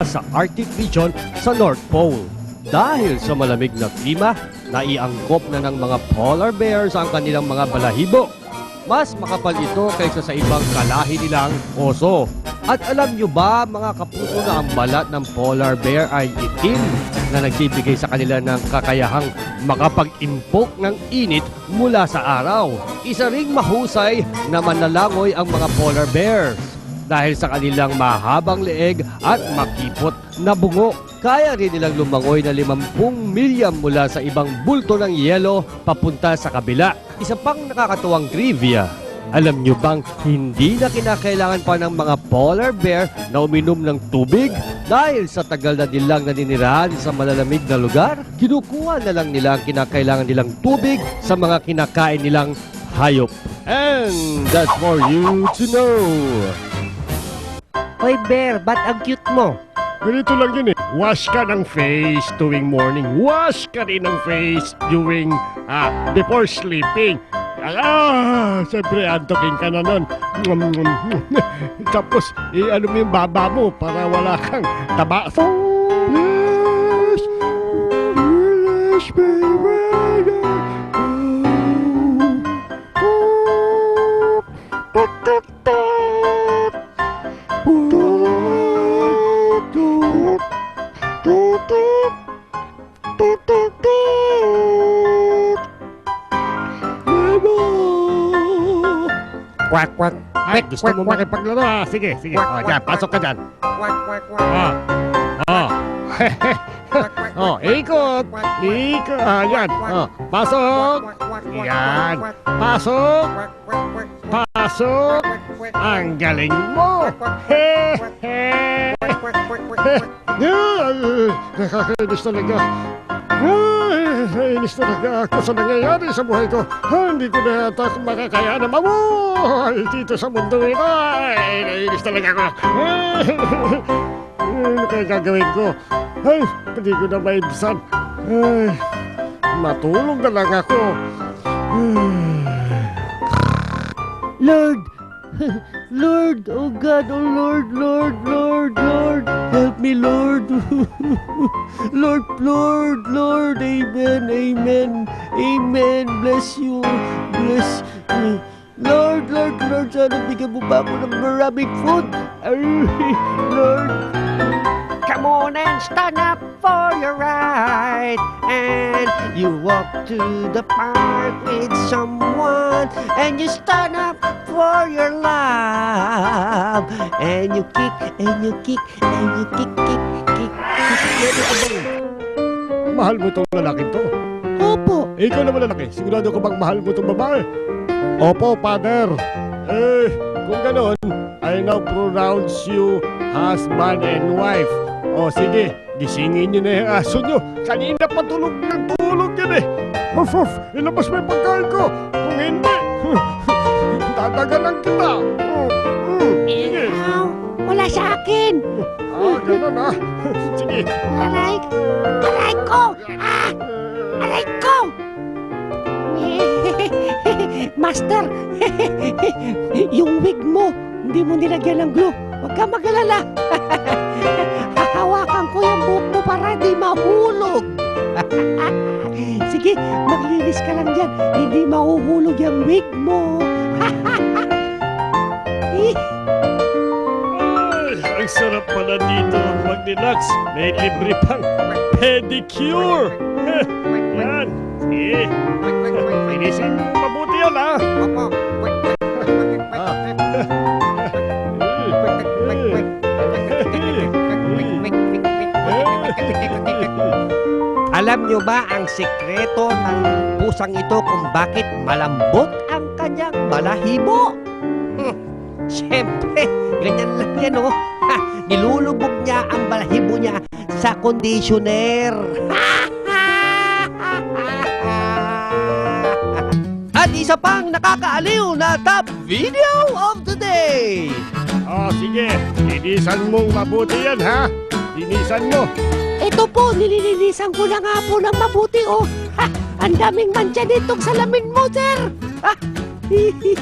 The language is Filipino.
sa Arctic region sa North Pole. Dahil sa malamig na klima, naiangkop na ng mga polar bears ang kanilang mga balahibo. Mas makapal ito kaysa sa ibang kalahi nilang oso. At alam nyo ba mga kapuso na ang balat ng polar bear ay itim na nagbibigay sa kanila ng kakayahang makapag-impok ng init mula sa araw. Isa ring mahusay na manlalangoy ang mga polar bears dahil sa kanilang mahabang leeg at makipot na bungo. Kaya rin nilang lumangoy na 50 milya mula sa ibang bulto ng yelo papunta sa kabila. Isa pang nakakatuwang trivia. Alam nyo bang hindi na kinakailangan pa ng mga polar bear na uminom ng tubig? Dahil sa tagal na nilang naninirahan sa malalamig na lugar, kinukuha na lang nila ang kinakailangan nilang tubig sa mga kinakain nilang hayop. And that's for you to know. Hoy Bear, ba't ang cute mo? Ganito lang yun eh. Wash ka ng face tuwing morning. Wash ka rin ng face during, before sleeping. Siyempre, antokin ka na nun. Tapos, ano mo yung baba mo para wala kang taba. Yes, yes, baby. Quack, quack. Ay, gusto mo makipaglaro ha? Sige, sige. Quack, Dyan, quack, pasok ka dyan. Quack, quack, quack. Ikot. Ikot. Yan. Pasok. Yan. Pasok. Pasok. Ang galing mo. Nakakainis talaga. Nainis talaga ako sa nangyayari sa buhay ko. Hindi ko na yata makakaya na mabuhay dito sa mundo ito. Nainis talaga ako. Ano kaya gagawin ko? Ay, hindi ko na maibsan. Ay, matulog na lang ako. Lord! Lord! Oh God! Oh Lord! Lord! Lord! Lord! Help me, Lord! Lord! Lord! Lord! Amen! Amen! Amen! Bless you! Bless me! Lord! Lord! Lord! Sana bigyan mo ba ako ng maraming food? Lord! Come on and stand up for your right. And you walk to the park with someone, and you stand up for your love. And you kick, and you kick, and you kick, kick, kick, kick. Mahal mo itong lalaking to. Opo. Ikaw naman lalaki. Sigurado ka bang mahal mo itong babae? Opo, father. Kung ganon, I now pronounce you husband and wife. O sige, gisingin nyo na yung aso nyo. Kanina pa tulog ng tulog yan eh. Huff, huff, ilabas mo yung pagkain ko. Kung hindi, dadaganan kita. Sige. Wala sa akin! Ganon ah. Sige. Aray! Aray ko! Aray ko! Master! Yung wig mo, hindi mo nilagyan ng glue. Huwag ka mag-alala. Hahawakan ko yung buhok mo para di mahulog. Sige, maglinis ka lang dyan. Hindi mahuhulog yung wig mo. Ay, ang sarap pala dito mag-relax. May libre pang pedicure. Yan. Sige. Linisin mo mabuti yan ha. Alam nyo ba ang sikreto ng pusang ito kung bakit malambot ang kanyang balahibo? Siyempre, ganyan lang yan oh. Nilulubog niya ang balahibo niya sa conditioner. At isa pang nakakaaliw na top video of the day. Sige. Linisan mong mabuti yan ha. Linisan mo. Ito po, nililinisan ko na nga po ng mabuti, oh. Ang daming mancha nitong salamin mo, sir. Hindi